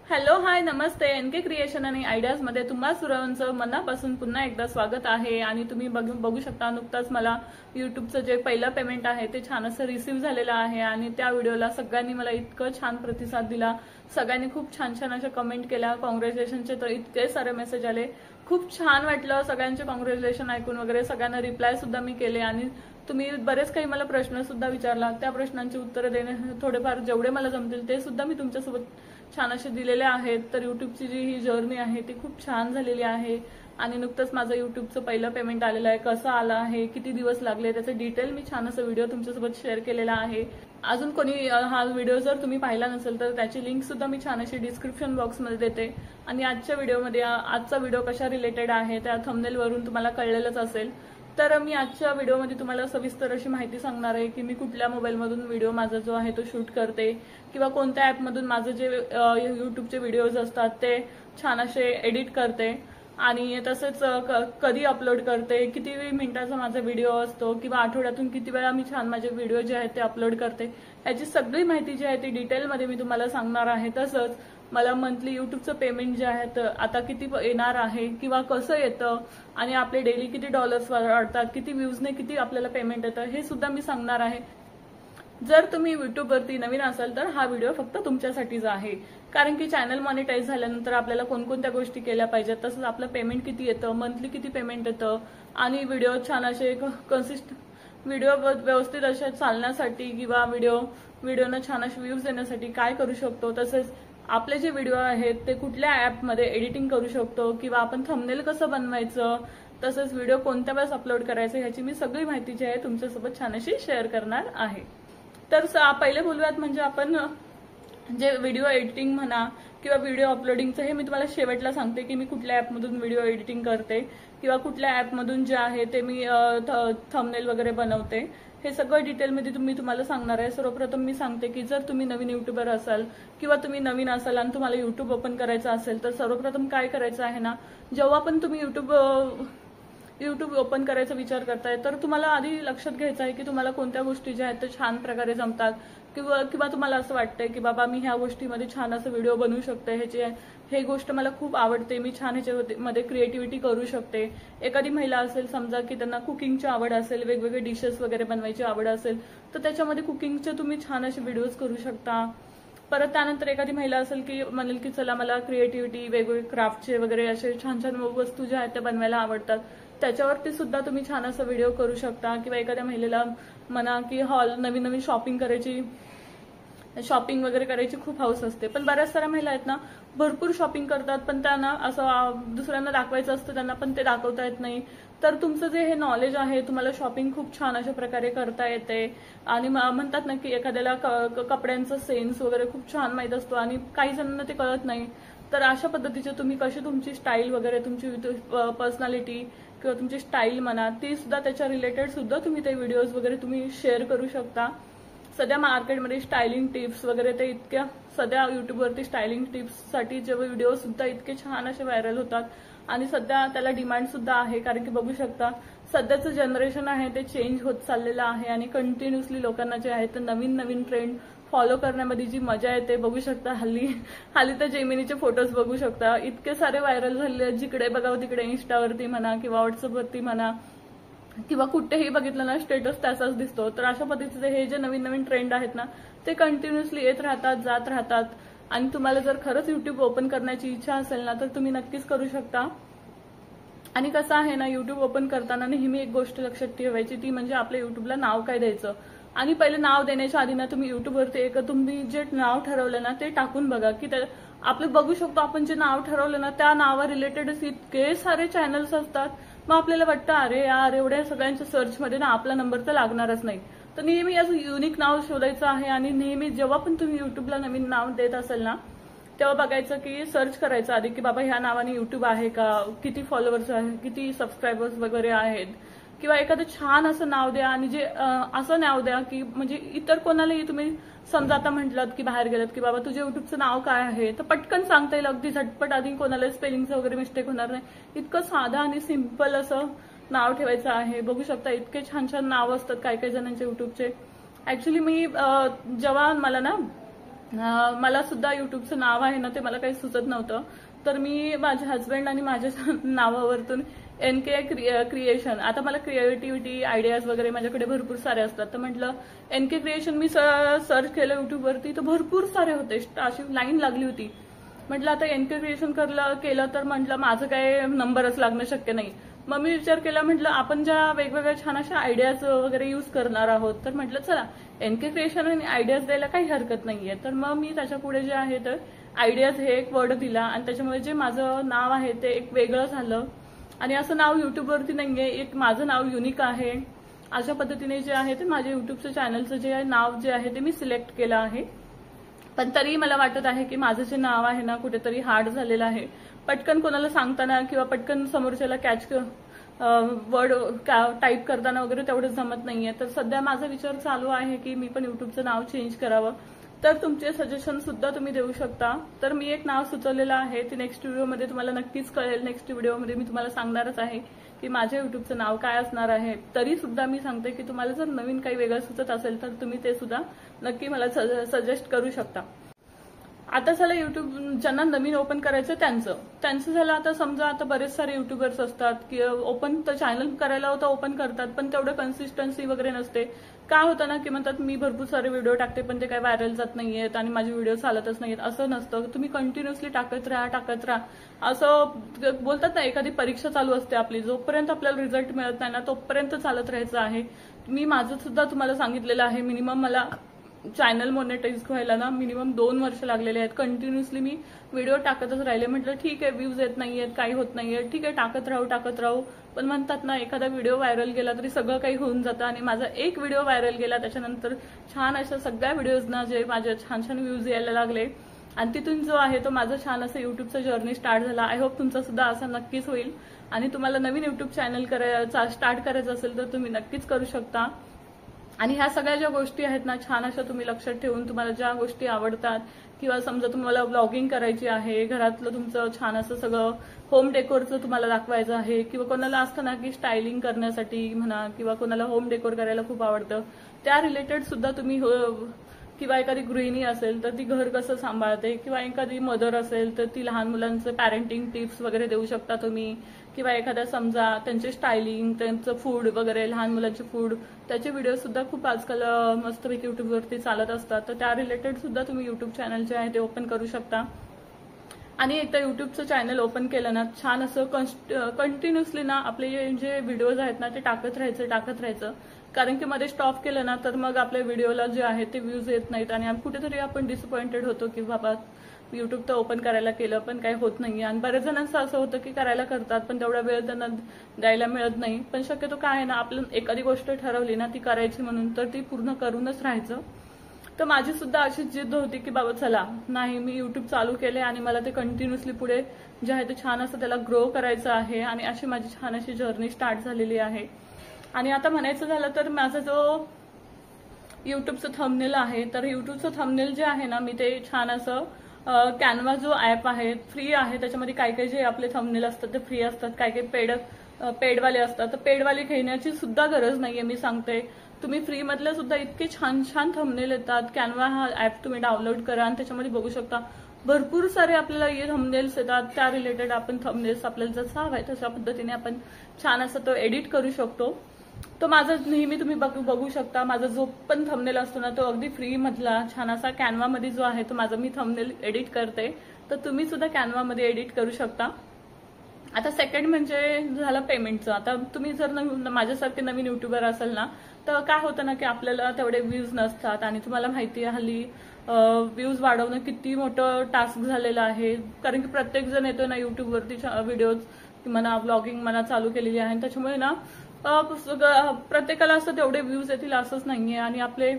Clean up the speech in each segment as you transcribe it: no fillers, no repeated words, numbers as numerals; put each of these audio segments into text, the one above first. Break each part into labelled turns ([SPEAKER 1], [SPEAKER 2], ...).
[SPEAKER 1] Hello hi नमस्ते NK creation आणि ideas मध्ये तुम्हा सर्वांचं मनापासून पुन्हा एकदा स्वागत आहे। आणि तुम्ही बघू शकता नुकताच मला यूट्यूबचं जे पहिलं पेमेंट आहे ते छान असं रिसीव्ह झालेलं आहे आणि त्या व्हिडिओला सगळ्यांनी मला इतकं छान प्रतिसाद दिला। सगळ्यांनी खूप छान छान अशा कमेंट केल्या, काँग्रॅच्युलेशनचे तर इतके सारे मेसेज आले, खूप छान वाटलं सगळ्यांचे काँग्रॅच्युलेशन ऐकून वगैरे। सगळ्यांना रिप्लाय सुद्धा मी केले आणि तुम्ही बरेच काही मला प्रश्न सुद्धा विचारला, त्या प्रश्नांची उत्तरे देणे थोडेफार जेवढे मला जमतील ते सुद्धा मी तुमच्यासोबत छान असे दिलेले आहेत। तर यूट्यूबची जी ही जर्नी आहे ती खूप छान झालेली आहे आणि नुकतंच माझं यूट्यूबचं पहिलं पेमेंट आलेलं आहे, कसं आलं आहे, किती दिवस लागले, त्याचे डिटेल मी छान असं व्हिडिओ तुमच्यासोबत शेअर केलेला आहे। अजून कोणी हा व्हिडिओ जर तुम्ही पाहिला नसेल तर त्याची लिंक सुद्धा मी छान अशी डिस्क्रिप्शन बॉक्समध्ये देते। आणि आजच्या व्हिडिओमध्ये आजचा व्हिडिओ कशा रिलेटेड आहे त्या थंबनेल वरून तुम्हाला कळलेलंच असेल। तर मी आजच्या व्हिडिओमध्ये तुम्हाला सविस्तर अशी माहिती सांगणार आहे की मी कुठल्या मोबाईलमधून व्हिडिओ माझा जो आहे तो शूट करते किंवा कोणत्या ॲपमधून माझे जे यूट्यूबचे व्हिडिओज असतात ते छान असे एडिट करते आणि तसेच कधी अपलोड करते, किती मिनिटाचा माझा व्हिडिओ असतो किंवा आठवड्यातून किती वेळा मी छान माझे व्हिडिओ जे आहेत ते अपलोड करते, याची सगळी माहिती जी आहे ती डिटेलमध्ये मी तुम्हाला सांगणार आहे। तसंच मला मंथली यूट्यूबचं पेमेंट जे आहे आता किती येणार आहे किंवा कसं येतं आणि आपले डेली किती डॉलर्स वाढतात, किती व्ह्यूजने किती आपल्याला पेमेंट येतं हे सुद्धा मी सांगणार आहे। जर तुम्ही यूट्यूबवरती नवीन असाल तर हा व्हिडिओ फक्त तुमच्यासाठीच आहे, कारण की चॅनल मॉनिटाईज झाल्यानंतर आपल्याला कोणकोणत्या गोष्टी केल्या पाहिजेत, तसंच आपलं पेमेंट किती येतं, मंथली किती पेमेंट येतं आणि व्हिडिओ छान असे व्हिडिओ व्यवस्थित अशा चालण्यासाठी किंवा व्हिडिओनं छान असे व्ह्यूज येण्यासाठी काय करू शकतो, तसेच आपले जे व्हिडिओ आहेत ते कुठल्या ॲपमध्ये एडिटिंग करू शकतो किंवा आपण थंबनेल कसं बनवायचं, तसंच व्हिडिओ कोणत्या वेळेस अपलोड करायचं ह्याची मी सगळी माहिती जी आहे तुमच्यासोबत छान अशी शेअर करणार आहे। तर पहिले बोलूयात म्हणजे आपण जे व्हिडिओ एडिटिंग म्हणा किंवा व्हिडिओ अपलोडिंगचं हे मी तुम्हाला शेवटला सांगते की मी कुठल्या ॲपमधून व्हिडिओ एडिटिंग करते किंवा कुठल्या ॲपमधून जे आहे ते मी थंबनेल वगैरे बनवते, हे सगळं डिटेलमध्ये मी तुम्हाला सांगणार आहे। सर्वप्रथम मी सांगते की जर तुम्ही नवीन यूट्यूबर असाल किंवा तुम्ही नवीन असाल आणि तुम्हाला यूट्यूब ओपन करायचं असेल तर सर्वप्रथम काय करायचं आहे ना, जेव्हा पण तुम्ही यूट्यूब ओपन करायचा विचार करताय तर तुम्हाला आधी लक्षात घ्यायचं आहे की तुम्हाला कोणत्या गोष्टी ज्या आहेत त्या छान प्रकारे जमतात किंवा तुम्हाला असं वाटतंय की बाबा मी ह्या गोष्टीमध्ये छान असं व्हिडिओ बनवू शकते, हे गोष्ट मला खूप आवडते, मी छान ह्याच्यामध्ये क्रिएटिव्हिटी करू शकते। एखादी महिला असेल समजा की त्यांना कुकिंगची आवड असेल, वेगवेगळे डिशेस वगैरे बनवायची आवड असेल तर त्याच्यामध्ये कुकिंगचे तुम्ही छान असे व्हिडिओज करू शकता। परत त्यानंतर एखादी महिला असेल की म्हणेल की चला मला क्रिएटिव्हिटी वेगवेगळे क्राफ्टचे वगैरे असे छान छान वस्तू ज्या आहेत त्या बनवायला आवडतात, त्याच्यावरती सुद्धा तुम्ही छान असं व्हिडिओ करू शकता। किंवा एखाद्या महिलेला म्हणा की नवीन नवीन शॉपिंग वगैरे करायची खूप हौस असते, पण बऱ्याच साऱ्या महिला आहेत ना भरपूर शॉपिंग करतात पण त्यांना असं दुसऱ्यांना दाखवायचं असतं त्यांना, पण ते दाखवता येत नाही। तर तुमचं जे हे नॉलेज आहे, तुम्हाला शॉपिंग खूप छान अशा प्रकारे करता येते आणि म्हणतात ना की एखाद्याला कपड्यांचा सेन्स वगैरे खूप छान माहीत असतो आणि काही जणांना ते कळत नाही, तर अशा पद्धतीचे तुम्ही कशी तुमची स्टाईल वगैरे तुमची पर्सनॅलिटी किंवा तुमची स्टाईल म्हणा ती सुद्धा त्याच्या रिलेटेड सुद्धा तुम्ही ते व्हिडिओज वगैरे तुम्ही शेअर करू शकता। सध्या मार्केटमध्ये स्टायलिंग टिप्स वगैरे ते इतक्या सध्या यूट्यूबवरती स्टायलिंग टिप्ससाठी जे व्हिडिओ सुद्धा इतके छान असे व्हायरल होतात आणि सध्या त्याला डिमांड सुद्धा आहे, कारण की बघू शकता सध्याचं जनरेशन आहे ते चेंज होत चाललेलं आहे आणि कंटिन्युअसली लोकांना जे आहे ते नवीन नवीन ट्रेंड फॉलो करण्यामध्ये जी मजा येते बघू शकता। हल्ली तर जेमिनीचे फोटोज बघू शकता इतके सारे व्हायरल झालेले, जिकडे बघावं तिकडे इंस्टावरती म्हणा किंवा व्हॉट्सअपवरती म्हणा किंवा कुठेही बघितलं ना स्टेटस त्याचाच दिसतो। तर अशा पद्धतीचे हे जे नवीन नवीन ट्रेंड आहेत ना ते कंटिन्युअसली येत राहतात, जात राहतात आणि तुम्हाला जर खरंच यूट्यूब ओपन करण्याची इच्छा असेल ना तर तुम्ही नक्कीच करू शकता। आणि कसं आहे ना, यूट्यूब ओपन करताना नेहमी एक गोष्ट लक्षात ठेवायची, ती म्हणजे आपल्या यूट्यूबला नाव काय द्यायचं। आणि पहिले नाव देण्याच्या आधी ना तुम्ही यूट्यूबवरती तुम्ही जे नाव ठरवलं ना ते टाकून बघा की आपलं बघू शकतो आपण जे नाव ठरवलं ना त्या नावा रिलेटेडच इतके सारे चॅनल्स असतात, मग आपल्याला वाटतं अरे यार एवढ्या सगळ्यांच्या सर्चमध्ये ना आपला नंबर तर लागणारच नाही। तर नेहमी असं युनिक नाव शोधायचं आहे आणि नेहमी जेव्हा पण तुम्ही यूट्यूबला नवीन नाव देत असेल ना तेव्हा बघायचं की सर्च करायचं आधी की बाबा ह्या नावाने यूट्यूब आहे का, किती फॉलोअर्स आहेत, किती सबस्क्रायबर्स वगैरे आहेत, किंवा एखादं छान असं नाव द्या आणि जे असं नाव द्या की म्हणजे इतर कोणालाही तुम्ही समजा आता म्हटलात की बाहेर गेलात की बाबा तुझ्या यूट्यूबचं नाव काय आहे तर पटकन सांगता येईल, अगदी झटपट, आधी कोणाला स्पेलिंगचं वगैरे मिस्टेक होणार नाही, इतकं साधं आणि सिम्पल असं नाव ठेवायचं आहे। बघू शकता इतके छान छान नाव असतात काही काही जणांचे यूट्यूबचे। ऍक्च्युली मी जेव्हा मला ना मला सुद्धा युट्यूबचं नाव आहे ना ते मला काही सुचत नव्हतं, तर मी माझ्या हस्बंड आणि माझ्या नावावरतून NK क्रिएशन, आता मला क्रिएटिव्हिटी आयडियाज वगैरे माझ्याकडे भरपूर सारे असतात, तर म्हटलं NK क्रिएशन मी सर्च केलं युट्यूबवरती, तर भरपूर सारे होते, अशी लाईन लागली होती. म्हटलं आता NK क्रिएशन केलं तर म्हटलं माझं काय नंबरच लागणं शक्य नाही. मग मी विचार केला, म्हटलं आपण ज्या वेगवेगळ्या छान अशा आयडियाज वगैरे यूज करणार आहोत, तर म्हटलं चला NK क्रिएशन आणि आयडियाज द्यायला काही हरकत नाहीये. तर मग मी त्याच्या पुढे जे आहे तर आयडियाज हे एक वर्ड दिला आणि त्याच्यामुळे जे माझं नाव आहे ते एक वेगळं झालं. आणि असं नाव युट्यूबवरती नाहीये, एक माझं नाव युनिक आहे. अशा पद्धतीने जे आहे ते माझ्या युट्यूबचं चॅनलचं जे नाव जे आहे ते मी सिलेक्ट केलं आहे. पण तरी मला वाटत आहे की माझं जे नाव आहे ना कुठेतरी हार्ड झालेलं आहे. पटकन कोणाला सांगताना किंवा पटकन समोरच्याला कॅच वर्ड टाईप करताना वगैरे तेवढं जमत नाहीये. तर सध्या माझा विचार चालू आहे की मी पण युट्यूबचं नाव चेंज करावं. तर तुमचे सजेशन सुद्धा तुम्ही देऊ शकता. तर मी एक नाव सुचवलेलं आहे, ते नेक्स्ट व्हिडिओमध्ये तुम्हाला नक्कीच कळेल. नेक्स्ट व्हिडिओमध्ये मी तुम्हाला सांगणारच आहे की माझ्या युट्यूबचं नाव काय असणार आहे. तरी सुद्धा मी सांगते की तुम्हाला जर नवीन काही वेगळं सुचत असेल तर तुम्ही ते सुद्धा नक्की मला सजेस्ट करू शकता. आता झालं युट्यूब ज्यांना नवीन ओपन करायचं त्यांचं झालं. आता समजा आता बरेच सारे युट्यूबर्स असतात की ओपन तर चॅनल करायला होतं ओपन करतात, पण तेवढं कन्सिस्टन्सी वगैरे नसते. काय होतं ना की म्हणतात मी भरपूर सारे व्हिडिओ टाकते पण ते काय व्हायरल जात नाहीयेत आणि माझे व्हिडिओ चालतच नाहीयेत. असं नसतं, तुम्ही कंटिन्युअसली टाकत राहा. असं बोलतात ना, एखादी परीक्षा चालू असते आपली, जोपर्यंत आपल्याला रिझल्ट मिळत नाही ना तोपर्यंत चालत राहायचं आहे. मी माझं सुद्धा तुम्हाला सांगितलेलं आहे, मिनिमम मला चॅनल मॉनिटाईज व्हायला ना मिनिमम 2 वर्ष लागलेले आहेत. कंटिन्युअसली मी व्हिडिओ टाकतच राहिले. म्हटलं ठीक आहे, व्ह्यूज येत नाहीयेत, काही होत नाहीये, ठीक आहे टाकत राहू. पण म्हणतात ना, एखादा व्हिडिओ व्हायरल गेला तरी सगळं काही होऊन जातं. आणि माझा एक व्हिडिओ व्हायरल गेला त्याच्यानंतर छान अशा सगळ्या व्हिडिओजना जे माझे छान व्ह्यूज यायला लागले आणि तिथून जो आहे तो माझं छान असं युट्यूबचं जर्नी स्टार्ट झाला. आय होप तुमचा सुद्धा असं नक्कीच होईल. आणि तुम्हाला नवीन युट्यूब चॅनल स्टार्ट करायचं असेल तर तुम्ही नक्कीच करू शकता. आणि ह्या सगळ्या ज्या गोष्टी आहेत ना, छान अशा तुम्ही लक्षात ठेवून तुम्हाला ज्या गोष्टी आवडतात किंवा समजा तुम्हाला ब्लॉगिंग करायची आहे, घरातलं तुमचं छान असं सगळं होम डेकोरचं तुम्हाला दाखवायचं आहे, किंवा कोणाला असतं ना की स्टायलिंग करण्यासाठी म्हणा किंवा कोणाला होम डेकोर करायला खूप आवडतं, त्या रिलेटेड सुद्धा तुम्ही किंवा एखादी गृहिणी असेल तर ती घर कसं सांभाळते, किंवा एखादी मदर असेल तर ती लहान मुलांचं पॅरेंटिंग टिप्स वगैरे देऊ शकता तुम्ही, किंवा एखाद्या समजा त्यांचे स्टायलिंग, त्यांचं फूड वगैरे, लहान मुलांचे फूड, त्याचे व्हिडिओ सुद्धा खूप आजकाल मस्तपैकी युट्यूबवरती चालत असतात. तर त्या रिलेटेड सुद्धा तुम्ही युट्यूब चॅनल जे आहे ते ओपन करू शकता. आणि एकदा युट्यूबचं चॅनल ओपन केलं ना, छान असं कंटिन्युअसली ना आपले जे व्हिडिओज आहेत ना ते टाकत राहायचं. कारण की मध्ये स्टॉप केलं ना तर मग आपल्या व्हिडिओला जे आहे ते व्ह्यूज येत नाहीत आणि कुठेतरी आपण डिसअपॉइंटेड होतो की बाबा युट्यूब तर ओपन करायला केलं पण काही होत नाही. आणि बऱ्याच जणांचं असं होतं की करायला करतात पण तेवढा वेळ त्यांना द्यायला मिळत नाही. पण शक्यतो काय आहे ना, आपण एखादी गोष्ट ठरवली ना ती करायची म्हणून तर ती पूर्ण करूनच राहायचं. तर माझी सुद्धा अशीच जिद्द होती की बाबा चला, नाही मी युट्यूब चालू केले आणि मला ते कंटिन्युअसली पुढे जे आहे ते छान असं त्याला ग्रो करायचं आहे. आणि अशी माझी छान अशी जर्नी स्टार्ट झालेली आहे. आणि आता म्हणायचं झालं तर माझा जो युट्यूबचं थंबनेल आहे, तर युट्यूबचं थंबनेल जे आहे ना, मी ते छान असं कॅनवा जो ऍप आहे फ्री आहे, त्याच्यामध्ये काही जे आपले थंबनेल असतात ते फ्री असतात, काही पेडवाले असतात. तर पेडवाले घेण्याची सुद्धा गरज नाहीये. मी सांगते तुम्ही फ्री मधले सुद्धा इतके छान थंबनेल येतात. कॅनवा हा ऍप तुम्ही डाउनलोड करा आणि त्याच्यामध्ये बघू शकता भरपूर सारे आपल्याला थंबनेल्स येतात. त्या रिलेटेड आपण थंबनेल्स आपल्याला जसं हवंय तशा पद्धतीने आपण छान असं तो एडिट करू शकतो. तो माझा नेहमी तुम्ही बघू शकता, माझा जो पण थंबनेल असतो ना तो अगदी फ्री मधला छान असा कॅनवा मध्ये जो आहे तो माझा मी थंबनेल एडिट करते. तर तुम्ही सुद्धा कॅनवा मध्ये एडिट करू शकता. आता सेकंड म्हणजे झालं पेमेंटचं. आता तुम्ही जर माझ्यासारखे नवीन युट्यूबर असाल ना तर काय होतं ना की आपल्याला तेवढे व्ह्यूज नसतात आणि तुम्हाला माहिती आहे हल्ली व्ह्यूज वाढवणं किती मोठं टास्क झालेलं आहे. कारण की प्रत्येक जण येतो ना युट्यूबवरती व्हिडिओज म्हणा ब्लॉगिंग म्हणा चालू केलेली आहे. त्याच्यामुळे ना प्रत्येकाला असं तेवढे व्ह्यूज येतील असंच नाहीये. आणि आपले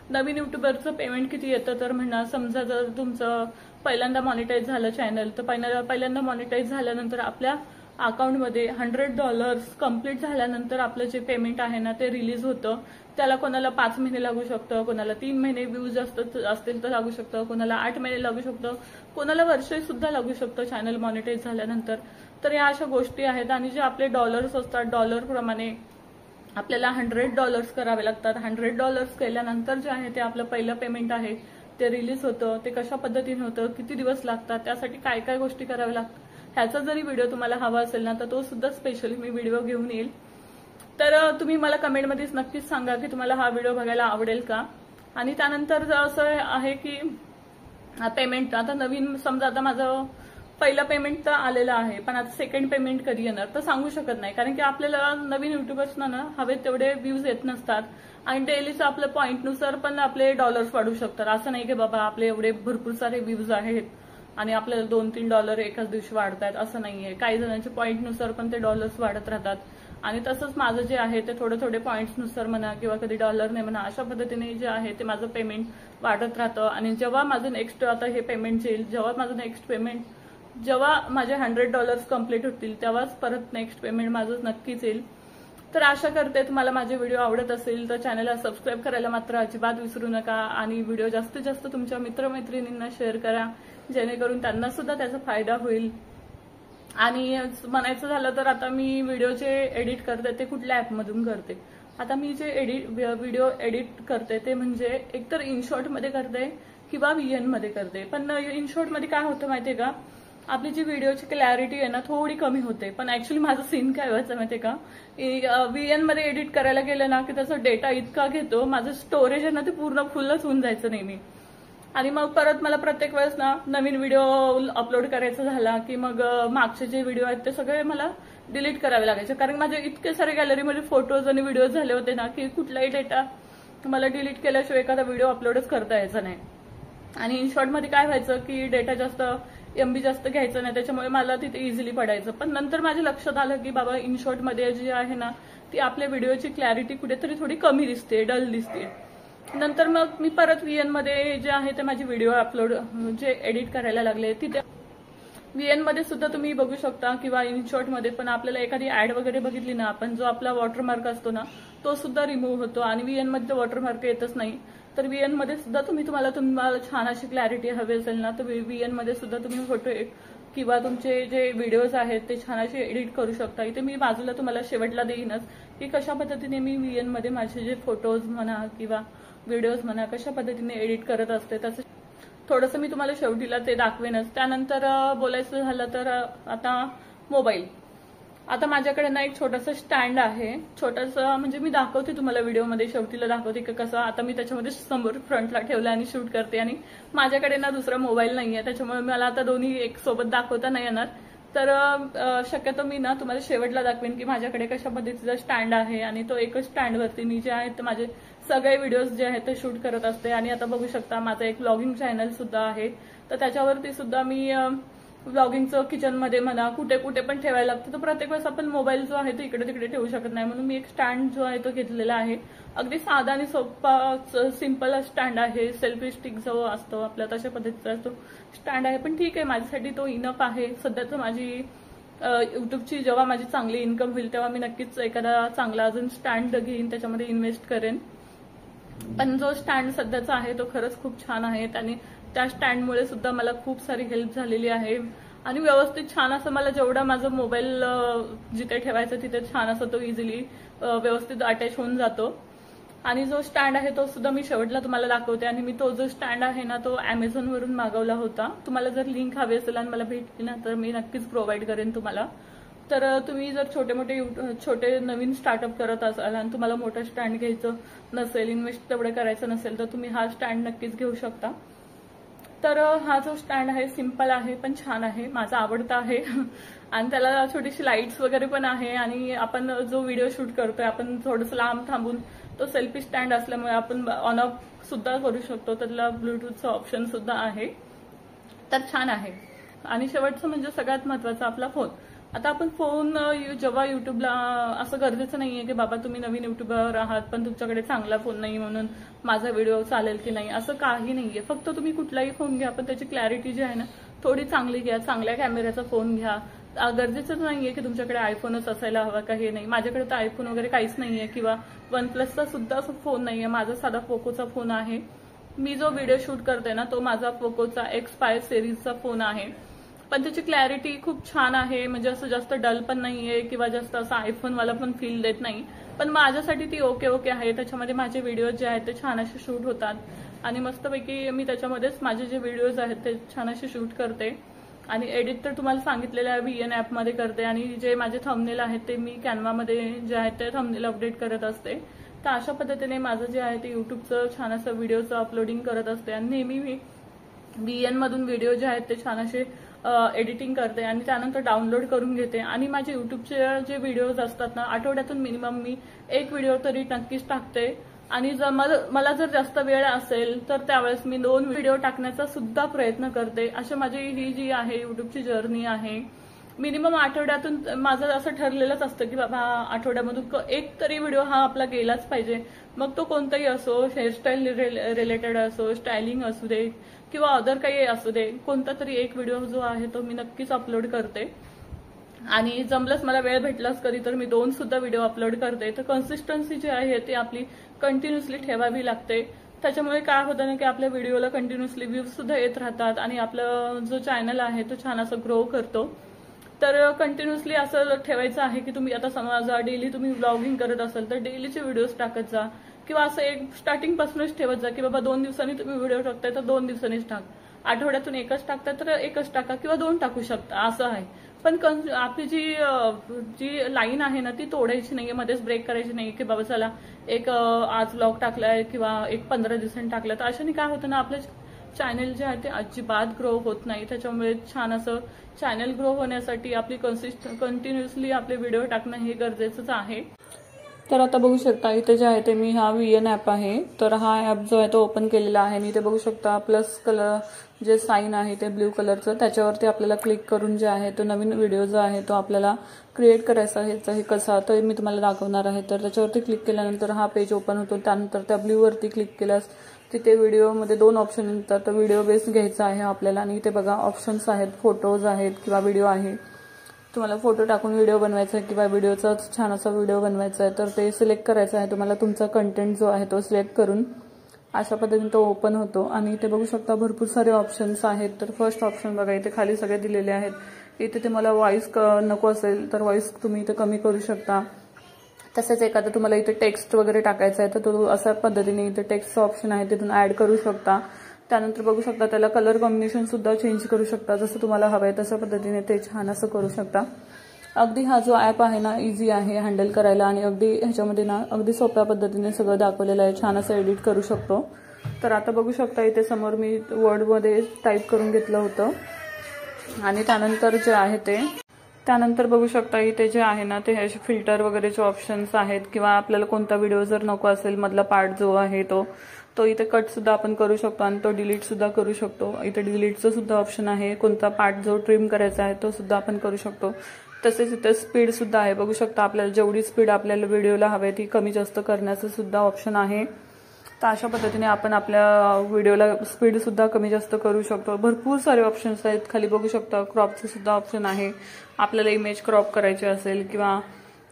[SPEAKER 1] नवीन युट्यूबरचं पेमेंट किती येतं तर म्हणा, समजा जर तुमचं पहिल्यांदा मॉनिटाईज झालं चॅनल तर पहिल्यांदा मॉनिटाईज झाल्यानंतर आपल्या अकाउंटमध्ये $100 कम्प्लीट झाल्यानंतर आपलं जे पेमेंट आहे ना ते रिलीज होतं. त्याला कोणाला 5 महिने लागू शकतं, कोणाला 3 महिने व्ह्यूज असतील तर लागू शकतं, कोणाला 8 महिने लागू शकतं, कोणाला वर्ष सुद्धा लागू शकतं चॅनल मॉनिटाईज झाल्यानंतर. तर या अशा गोष्टी आहेत. आणि जे आपले डॉलर्स असतात डॉलर प्रमाणे आपल्याला $100 करावे लागतात. $100 केल्यानंतर जे आहे ते आपलं पहिलं पेमेंट आहे ते रिलीज होतं, ते कशा पद्धतीने होतं, किती दिवस लागतात, त्यासाठी काय काय गोष्टी कराव्या लागतात, ह्याचा जरी व्हिडिओ तुम्हाला हवा असेल ना तर तो सुद्धा स्पेशली मी व्हिडिओ घेऊन येईल. तर तुम्ही मला कमेंटमध्ये नक्कीच सांगा की तुम्हाला हा व्हिडिओ बघायला आवडेल का. आणि त्यानंतर असं आहे की पेमेंट आता नवीन, समजा आता माझं पहिलं पेमेंट तर आलेलं आहे, पण आता सेकंड पेमेंट कधी येणार तर सांगू शकत नाही, कारण की आपल्याला नवीन युट्यूबर्सना ना हवे तेवढे व्ह्यूज येत नसतात आणि डेलीचं आपलं पॉईंटनुसार पण आपले डॉलर्स वाढू शकतात. असं नाही की बाबा आपले एवढे भरपूर सारे व्ह्यूज आहेत आणि आपल्याला $2-3 एकाच दिवशी वाढतायत, असं नाहीये. काही जणांच्या पॉईंटनुसार पण ते डॉलर्स वाढत राहतात आणि तसंच माझं जे आहे ते थोडे थोडे पॉईंट्सनुसार म्हणा किंवा कधी डॉलरने म्हणा, अशा पद्धतीने जे आहे ते माझं पेमेंट वाढत राहतं. आणि जेव्हा माझं नेक्स्ट आता हे पेमेंट येईल, जेव्हा माझे $100 कम्प्लीट होतील तेव्हाच परत नेक्स्ट पेमेंट माझं नक्कीच येईल. तर आशा करते तुम्हाला माझे व्हिडिओ आवडत असेल तर चॅनलला सबस्क्राईब करायला मात्र अजिबात विसरू नका आणि व्हिडिओ जास्तीत जास्त तुमच्या मित्रमैत्रिणींना शेअर करा, जेणेकरून त्यांना सुद्धा त्याचा फायदा होईल. आणि म्हणायचं झालं तर आता मी व्हिडिओ जे एडिट करते ते कुठल्या ऍपमधून करते. आता मी जे व्हिडिओ एडिट करते ते म्हणजे एकतर इनशॉर्टमध्ये करते किंवा VN मध्ये करते. पण इनशॉर्टमध्ये काय होतं माहितीये का, आपली जी व्हिडिओची क्लॅरिटी आहे ना थोडी कमी होते. पण ऍक्च्युली माझं सीन काय व्हायचं माहितीये का, VN मध्ये एडिट करायला गेलं ना की त्याचा डेटा इतका घेतो, माझं स्टोरेज आहे ना ते पूर्ण फुलच होऊन जायचं नेहमी. आणि मग परत मला प्रत्येक वेळेस ना नवीन व्हिडिओ अपलोड करायचा झाला की मग मागचे जे व्हिडिओ आहेत ते सगळे मला डिलीट करावे लागायचे, कारण माझे इतके सारे गॅलरीमध्ये फोटोज आणि व्हिडिओ झाले होते ना की कुठलाही डेटा मला डिलीट केल्याशिवाय एखादा व्हिडिओ अपलोडच करता यायचा नाही. आणि इनशॉर्टमध्ये काय व्हायचं की डेटा जास्त MB जास्त घ्यायचं नाही, त्याच्यामुळे मला तिथे इझिली पडायचं. पण नंतर माझ्या लक्षात आलं की बाबा इनशॉर्टमध्ये जी आहे ना ती आपल्या व्हिडिओची क्लॅरिटी कुठेतरी थोडी कमी दिसते, डल दिसते. नंतर मग मी परत VN मध्ये जे आहे ते माझे व्हिडिओ अपलोड जे एडिट करायला लागले. तिथे VN मध्ये सुद्धा तुम्ही बघू शकता किंवा इनशॉर्ट मध्ये पण आपल्याला एखादी ऍड वगैरे बघितली ना आपण, जो आपला वॉटरमार्क असतो ना तो सुद्धा रिमूव्ह होतो आणि VN मध्ये वॉटरमार्क येतच नाही. तर VN मध्ये सुद्धा तुम्हाला छान अशी क्लॅरिटी हवी असेल ना तर VN मध्ये सुद्धा तुम्ही फोटो किंवा तुमचे जे व्हिडिओज आहेत ते छान असे एडिट करू शकता. इथे मी बाजूला तुम्हाला शेवटला देईनच की कशा पद्धतीने मी VN मध्ये माझे जे फोटोज म्हणा किंवा व्हिडिओज म्हणा कशा पद्धतीने एडिट करत असते, तसं थोडंसं मी तुम्हाला शेवटीला ते दाखवेनच. त्यानंतर बोलायचं झालं तर आता मोबाईल, आता माझ्याकडे ना एक छोटंसं स्टँड आहे, छोटंसं म्हणजे मी दाखवते तुम्हाला व्हिडिओमध्ये, शेवटीला दाखवते की कसं आता मी त्याच्यामध्ये समोर फ्रंटला ठेवलं आणि शूट करते. आणि माझ्याकडे ना दुसरा मोबाईल नाहीये, त्याच्यामुळे मला आता दोन्ही एक सोबत दाखवता नाही येणार. तर शक्यतो मी ना तुम्हाला शेवटला दाखवेन की माझ्याकडे कशा पद्धतीचा स्टँड आहे आणि तो एकच स्टँडवरती मी जे आहे ते माझे सगळे व्हिडिओज जे आहेत ते शूट करत असते. आणि आता बघू शकता माझं एक व्लॉगिंग चॅनल सुद्धा आहे, तर त्याच्यावरती सुद्धा मी व्लॉगिंगचं किचनमध्ये म्हणा कुठे कुठे पण ठेवायला लागतं. तर प्रत्येक वेळेस आपण मोबाईल जो आहे तो इकडे तिकडे ठेवू शकत नाही, म्हणून मी एक स्टँड जो आहे तो घेतलेला आहे. अगदी साधा आणि सोपा सिंपल स्टँड आहे, सेल्फी स्टिक जो असतो आपल्या तशा पद्धतीचा तो स्टँड आहे. पण ठीक आहे, माझ्यासाठी तो इनफ आहे. सध्या तर माझी युट्यूबची जेव्हा माझी चांगली इन्कम होईल तेव्हा मी नक्कीच एखादा चांगला अजून स्टँड घेईन, त्याच्यामध्ये इन्व्हेस्ट करेन. पण जो स्टँड सध्याचा आहे तो खरंच खूप छान आहे. त्याने त्या स्टँडमुळे सुद्धा मला खूप सारी हेल्प झालेली आहे आणि व्यवस्थित छान असं मला जेवढा माझा मोबाईल जिथे ठेवायचा तिथे छान असं तो इझिली व्यवस्थित अटॅच होऊन जातो. आणि जो स्टँड आहे तो सुद्धा मी शेवटला तुम्हाला दाखवते. आणि मी तो जो स्टँड आहे ना तो Amazonवरून मागवला होता. तुम्हाला जर लिंक हवी असेल आणि मला भेटली ना तर मी नक्कीच प्रोव्हाइड करेन तुम्हाला. तर तुम्ही जर छोटे नवीन स्टार्टअप करत असाल आणि तुम्हाला मोठा स्टँड घ्यायचं नसेल, इन्व्हेस्ट तेवढं करायचं नसेल, तर तुम्ही हा स्टँड नक्कीच घेऊ शकता. तर हा जो स्टँड आहे सिंपल आहे पण छान आहे, माझा आवडता आहे. आणि त्याला छोटीशी लाईट्स वगैरे पण आहे. आणि आपण जो व्हिडिओ शूट करतोय आपण थोडंसं लांब थांबून, तो सेल्फी स्टँड असल्यामुळे आपण ऑन ऑफ सुद्धा करू शकतो. त्याला ब्लूटूथचं ऑप्शन सुद्धा आहे, तर छान आहे. आणि शेवटचं म्हणजे सगळ्यात महत्वाचा आपला फोन. आता आपण फोन जेव्हा युट्यूबला, असं गरजेचं नाहीये की बाबा तुम्ही नवीन युट्यूबर आहात पण तुमच्याकडे चांगला फोन नाही म्हणून माझा व्हिडिओ चालेल की नाही, असं काही नाहीये. फक्त तुम्ही कुठलाही फोन घ्या पण त्याची क्लॅरिटी जी आहे ना थोडी चांगली घ्या, चांगल्या कॅमेऱ्याचा फोन घ्या. गरजेचं नाहीये की तुमच्याकडे आयफोनच असायला हवा का, हे नाही. माझ्याकडे तर आयफोन वगैरे काहीच नाहीये किंवा OnePlusचा सुद्धा असं फोन नाहीये. माझा साधा पोकोचा फोन आहे. मी जो व्हिडिओ शूट करते ना तो माझा पोकोचा X5 सिरीजचा फोन आहे. पण त्याची क्लॅरिटी खूप छान आहे, म्हणजे असं जास्त डल पण नाहीये किंवा जास्त असं आयफोन वाला पण फील देत नाही, पण माझ्यासाठी ती ओके आहे। त्याच्यामध्ये माझे व्हिडिओ जे आहेत ते छान असे शूट होतात आणि मस्तपैकी मी त्याच्यामध्येच माझे जे व्हिडिओज आहेत ते छान असे शूट करते आणि एडिट तर तुम्हाला सांगितलेलं आहे VN ॲपमध्ये करते आणि जे माझे थंबनेल आहेत ते मी कॅनवामध्ये जे आहेत ते थंबनेल अपडेट करत असते। तर अशा पद्धतीने माझं जे आहे ते यूट्यूबचं छान असं व्हिडिओचं अपलोडिंग करत असते आणि नेहमी मी VN मधून व्हिडिओ जे आहेत ते छान असे एडिटिंग करते आणि त्यानंतर डाउनलोड करून घेते आणि माझे यूट्यूबचे जे व्हिडिओज असतात ना, आठवड्यातून मिनिमम मी एक व्हिडिओ तरी नक्कीच टाकते आणि जर मला जर जास्त वेळ असेल तर त्यावेळेस मी 2 व्हिडिओ टाकण्याचा सुद्धा प्रयत्न करते। अशी माझी ही जी आहे यूट्यूबची जर्नी आहे। मिनिमम आठवड्यातून माझं असं ठरलेलंच असतं की बाबा आठवड्यामधून एक तरी व्हिडिओ हा आपला गेलाच पाहिजे, मग तो कोणताही असो, हेअरस्टाईल रिलेटेड असो, स्टायलिंग असू दे किंवा अदर काही असू दे, कोणता तरी एक व्हिडिओ जो आहे तो मी नक्कीच अपलोड करते आणि जमलंच मला वेळ भेटलाच कधी तर मी 2 सुद्धा व्हिडिओ अपलोड करते। तर कन्सिस्टन्सी जी आहे ती आपली कंटिन्युअसली ठेवावी लागते। त्याच्यामुळे काय होतं ना की आपल्या व्हिडिओला कंटिन्युअसली व्ह्यूज सुद्धा येत राहतात आणि आपलं जो चॅनल आहे तो छान असं ग्रो करतो। तर कंटिन्युअसली असं ठेवायचं आहे की तुम्ही आता समजा डेली तुम्ही व्लॉगिंग करत असाल तर डेलीचे व्हिडिओज टाकत जा किंवा असं एक स्टार्टिंग पासूनच ठेवत जा की बाबा 2 दिवसांनी तुम्ही व्हिडिओ टाकताय तर 2 दिवसांनीच टाक, आठवड्यातून एकच टाकताय तर एकच टाका किंवा 2 टाकू शकता, असं आहे। पण आपली जी लाईन आहे ना ती तोडायची नाहीये, मध्येच ब्रेक करायची नाही की बाबा चला एक आज व्लॉग टाकलाय किंवा एक 15 दिवसांनी टाकलाय, तर अशाने काय होतं ना आपलं चॅनल जे आहे ते अजिबात ग्रो होत नाही। त्याच्यामुळे छान असं चॅनल ग्रो होण्यासाठी आपली कंटिन्युअसली आपले व्हिडिओ टाकणं हे गरजेचंच आहे। तर आता बघू शकता इथे जे आहे ते मी हा VN ॲप आहे, तर हा ॲप जो आहे तो ओपन केलेला आहे आणि इथे बघू शकता प्लस कलर जे साइन आहे ते ब्ल्यू कलरचं, त्याच्यावरती आपल्याला क्लिक करून जे आहे तो नवीन व्हिडिओ जो आहे तो आपल्याला क्रिएट करायचा आहे। हे कसा तर मी तुम्हाला दाखवणार आहे। तर त्याच्यावरती क्लिक केल्यानंतर हा पेज ओपन होतो, त्यानंतर त्या ब्ल्यू वरती क्लिक केल्यास तिथे व्हिडिओमध्ये 2 ऑप्शन येतात। तर व्हिडिओ बेस घ्यायचा आहे आपल्याला आणि इथे बघा ऑप्शन्स आहेत, फोटोज आहेत किंवा व्हिडिओ आहे। तुम्हाला फोटो टाकून व्हिडिओ बनवायचा आहे किंवा व्हिडिओचा छान असा व्हिडिओ बनवायचा आहे तर ते सिलेक्ट करायचं आहे तुम्हाला, तुमचा कंटेंट जो आहे तो सिलेक्ट करून अशा पद्धतीने तो ओपन होतो आणि इथे बघू शकता भरपूर सारे ऑप्शन्स आहेत। तर फर्स्ट ऑप्शन बघा इथे खाली सगळे दिलेले आहेत। इथे तुम्हाला व्हॉइस नको असेल तर व्हॉइस तुम्ही इथे कमी करू शकता। तसेच एखादा तुम्हाला इथे टेक्स्ट वगैरे टाकायचा आहे तर तो अशा पद्धतीने इथे टेक्स्टचा ऑप्शन आहे तिथून ऍड करू शकता। त्यानंतर बघू शकता त्याला कलर कॉम्बिनेशन सुद्धा चेंज करू शकता, जसं तुम्हाला हवंय तशा पद्धतीने ते छान असं करू शकता। अगदी हा जो ॲप आहे ना इझी आहे हँडल करायला आणि अगदी ह्याच्यामध्ये ना अगदी सोप्या पद्धतीने सगळं दाखवलेलं आहे, छान असं एडिट करू शकतो। तर आता बघू शकता इथे समोर मी वर्डमध्ये टाईप करून घेतलं होतं आणि त्यानंतर जे आहे त्यानंतर बघू शकता इथे जे आहे ना ते असे फिल्टर वगैरेचे ऑप्शन्स आहेत किंवा आपल्याला कोणता व्हिडिओ जर नको असेल मधला पार्ट जो आहे तो इथे कट सुद्धा आपण करू शकतो आणि तो डिलीट सुद्धा करू शकतो। इथे डिलीटचं सुद्धा ऑप्शन आहे, कोणता पार्ट जो ट्रिम करायचा आहे तो सुद्धा आपण करू शकतो। तसेच इथे स्पीड सुद्धा आहे, बघू शकता आपल्याला जेवढी स्पीड आपल्याला व्हिडिओला हवी ती कमी जास्त करण्याचं सुद्धा ऑप्शन आहे। तर अशा पद्धतीने आपण आपल्या व्हिडिओला स्पीड सुद्धा कमी जास्त करू शकतो। भरपूर सारे ऑप्शन्स आहेत, खाली बघू शकता क्रॉपचं सुद्धा ऑप्शन आहे, आपल्याला इमेज क्रॉप करायची असेल किंवा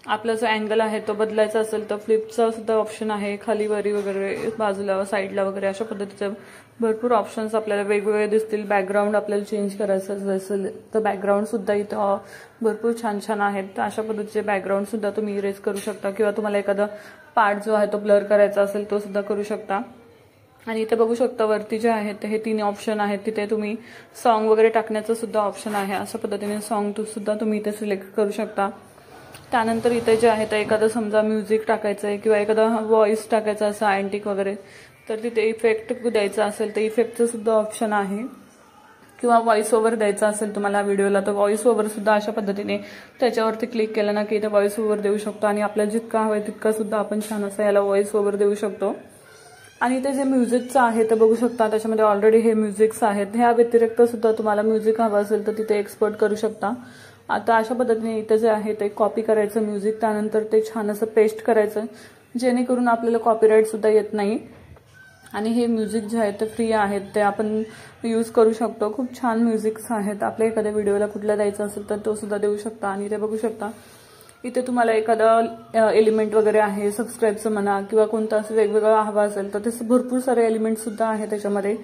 [SPEAKER 1] आपला जो अँगल आहे तो बदलायचा असेल तर फ्लिपचा सुद्धा ऑप्शन आहे, खाली वरी वगैरे बाजूला साईडला वगैरे अशा पद्धतीचे भरपूर ऑप्शन्स आपल्याला वेगवेगळे दिसतील। बॅकग्राऊंड आपल्याला चेंज करायचं असेल तर बॅकग्राऊंड सुद्धा इथं भरपूर छान छान आहेत। तर अशा पद्धतीचे बॅकग्राऊंड सुद्धा तुम्ही इरेज करू शकता किंवा तुम्हाला एखादा पार्ट जो आहे तो ब्लर करायचा असेल तो सुद्धा करू शकता। आणि इथे बघू शकता वरती जे आहेत हे 3 ऑप्शन आहेत, तिथे तुम्ही सॉन्ग वगैरे टाकण्याचं सुद्धा ऑप्शन आहे। अशा पद्धतीने सॉन्ग सुद्धा तुम्ही इथे सिलेक्ट करू शकता। त्यानंतर इथे जे आहे तर एखादा समजा म्युझिक टाकायचं आहे किंवा एखादा व्हॉइस टाकायचा असं अँटिक वगैरे तर तिथे इफेक्ट द्यायचा असेल तर इफेक्टचं सुद्धा ऑप्शन आहे किंवा व्हॉइस ओव्हर द्यायचा असेल तुम्हाला व्हिडिओला तर व्हॉइस ओव्हर सुद्धा अशा पद्धतीने त्याच्यावरती क्लिक केलं ना की इथे व्हॉइस ओव्हर देऊ शकतो आणि आपल्याला जितका हवंय तितका सुद्धा आपण छान असं याला व्हॉइस ओव्हर देऊ शकतो। आणि ते जे म्युझिकचं आहे ते बघू शकता त्याच्यामध्ये ऑलरेडी हे म्युझिक्स आहेत, ह्या व्यतिरिक्त सुद्धा तुम्हाला म्युझिक हवं असेल तर तिथे एक्सपोर्ट करू शकता। आता अशा पद्धतीने इथे जे आहे ते कॉपी करायचं म्युझिक, त्यानंतर ते छान असं पेस्ट करायचं जेणेकरून आपल्याला कॉपीराईट सुद्धा येत नाही आणि हे म्युझिक जे आहे ते फ्री आहेत, ते आपण यूज करू शकतो। खूप छान म्युझिक्स आहेत, आपल्या एखाद्या व्हिडिओला कुठला द्यायचा असेल तर तो सुद्धा देऊ शकता। आणि ते बघू शकता इथे तुम्हाला एखादा एलिमेंट वगैरे आहे सबस्क्राईबचं म्हणा किंवा कोणतं असं वेगवेगळं हवं असेल तर ते भरपूर सारे एलिमेंट सुद्धा आहे त्याच्यामध्ये,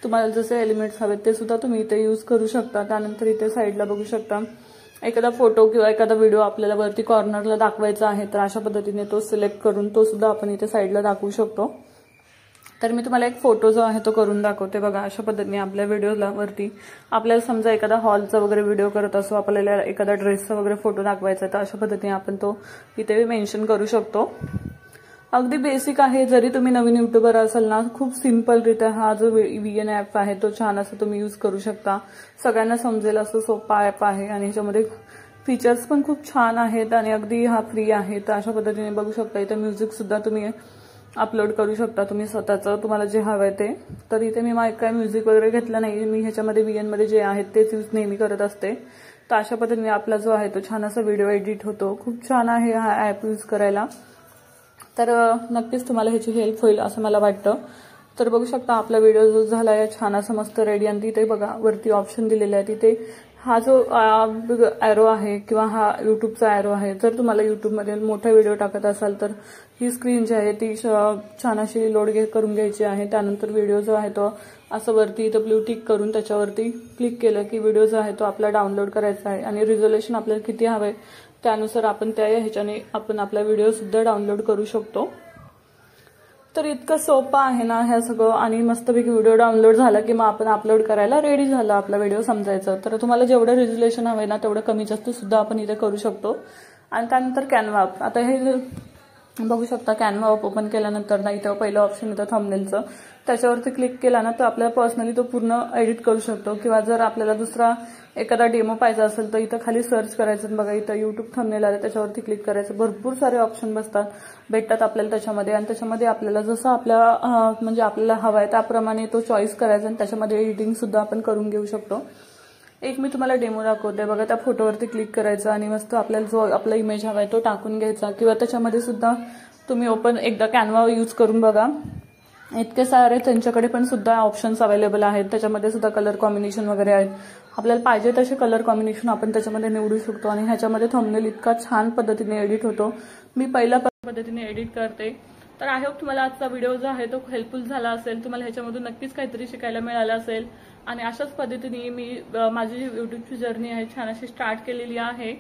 [SPEAKER 1] तुम्हाला जसे एलिमेंट्स हवेत ते सुद्धा तुम्ही इथे यूज करू शकता। त्यानंतर इथे साईडला बघू शकता एखादा फोटो किंवा एखादा व्हिडिओ आपल्याला वरती कॉर्नरला दाखवायचा आहे तर अशा पद्धतीने तो सिलेक्ट करून तो सुद्धा आपण इथे साईडला दाखवू शकतो। तर मी तुम्हाला एक फोटो जो आहे तो करून दाखवते बघा। अशा पद्धतीने आपल्या व्हिडिओला वरती आपल्याला समजा एखादा हॉलचा वगैरे व्हिडिओ करत असो, आपल्याला एखादा ड्रेसचा वगैरे फोटो दाखवायचा तर अशा पद्धतीने आपण तो इथे मेन्शन करू शकतो। अगदी बेसिक आहे। जरी तुम्ही नवीन युट्यूबर असाल ना, खूप सिंपलरित्या हा जो VN ॲप आहे तो छान असं तुम्ही यूज करू शकता। सगळ्यांना समजेल असं सोपा ॲप आहे आणि ह्याच्यामध्ये फीचर्स पण खूप छान आहेत आणि अगदी हा फ्री आहे। तर अशा पद्धतीने बघू शकता इथे म्युझिक सुद्धा तुम्ही अपलोड करू शकता तुम्ही स्वतःचं, तुम्हाला जे हवंय ते। तर इथे मी काय म्युझिक वगैरे घेतलं नाही, मी ह्याच्यामध्ये VN मध्ये जे आहेत तेच यूज नेहमी करत असते। तर अशा पद्धतीने आपला जो आहे तो छान असा व्हिडिओ एडिट होतो। खूप छान आहे हा ॲप यूज करायला। तर नक्कीच तुम्हाला ह्याची हेल्प होईल असं मला वाटतं। तर बघू शकता आपला व्हिडिओ जो झालाय छान असा मस्त रेडी आणि तिथे बघा वरती ऑप्शन दिलेला आहे। तिथे हा जो ॲरो आहे किंवा हा युट्यूबचा ॲरो आहे, जर तुम्हाला युट्यूबमध्ये मोठा व्हिडिओ टाकत असाल तर ही स्क्रीन जी आहे ती छान अशी लोड करून घ्यायची आहे। त्यानंतर व्हिडिओ जो आहे तो असं वरती इथं ब्लू टिक करून त्याच्यावरती क्लिक केलं की व्हिडिओ जो आहे तो आपला डाउनलोड करायचा आहे आणि रिझोल्युशन आपल्याला किती हवंय त्यानुसार आपण त्या ह्याच्याने आपण आपला व्हिडिओ सुद्धा डाउनलोड करू शकतो। तर इतकं सोपं आहे ना हे सगळं आणि मस्तपैकी व्हिडिओ डाउनलोड झाला की मग आपण अपलोड करायला रेडी झाला आपला व्हिडिओ समजायचं। तर तुम्हाला जेवढं रिझोल्युशन हवंय ना तेवढं कमी जास्त सुद्धा आपण इथे करू शकतो। आणि त्यानंतर कॅनव्हा, आता हे बघू शकता कॅनव्हा ओपन केल्यानंतर ना इथं पहिलं ऑप्शन येतं थंबनेलचं, त्याच्यावरती क्लिक केला ना तर आपल्याला पर्सनली तो पूर्ण एडिट करू शकतो। किंवा जर आपल्याला दुसरा एखादा डेमो पाहिजे असेल तर इथं खाली सर्च करायचं, बघा इथं युट्यूब थंबनेल आलं त्याच्यावरती क्लिक करायचं, भरपूर सारे ऑप्शन भेटतात आपल्याला त्याच्यामध्ये आणि त्याच्यामध्ये आपल्याला जसं आपल्या म्हणजे आपल्याला हवाय त्याप्रमाणे तो चॉईस करायचा आणि त्याच्यामध्ये एडिटिंग सुद्धा आपण करून घेऊ शकतो। एक मी तुम्हाला डेमो दाखवते बघा, त्या फोटोवरती क्लिक करायचं आणि मस्त आपल्याला जो आपला इमेज हवाय तो टाकून घ्यायचा किंवा त्याच्यामध्ये सुद्धा तुम्ही एकदा कॅनव्हा यूज करून बघा। इतके सारे त्यांच्याकडे पण सुद्धा ऑप्शन्स अवेलेबल आहेत, त्याच्यामध्ये सुद्धा कलर कॉम्बिनेशन वगैरे आहेत। आपल्याला पाहिजे तसे कलर कॉम्बिनेशन आपण त्याच्यामध्ये निवडू शकतो आणि ह्याच्यामध्ये थंबनेल इतका छान पद्धतीने एडिट होतो। मी पहिल्या पद्धतीने एडिट करते। तर आय होप तुम्हाला आजचा व्हिडिओ जो आहे तो हेल्पफुल झाला असेल, तुम्हाला ह्याच्यामधून नक्कीच काहीतरी शिकायला मिळालं असेल आणि अशाच पद्धतीने मी माझी युट्यूबची जर्नी आहे छान अशी स्टार्ट केलेली आहे।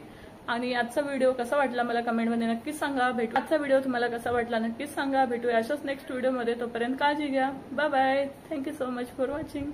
[SPEAKER 1] आणि आजचा व्हिडिओ कसा वाटला मला कमेंटमध्ये नक्कीच सांगा। आजचा व्हिडिओ तुम्हाला कसा वाटला नक्कीच सांगा। भेटूया अशाच नेक्स्ट व्हिडिओमध्ये, तोपर्यंत काळजी घ्या। Bye bye. Thank you so much for watching.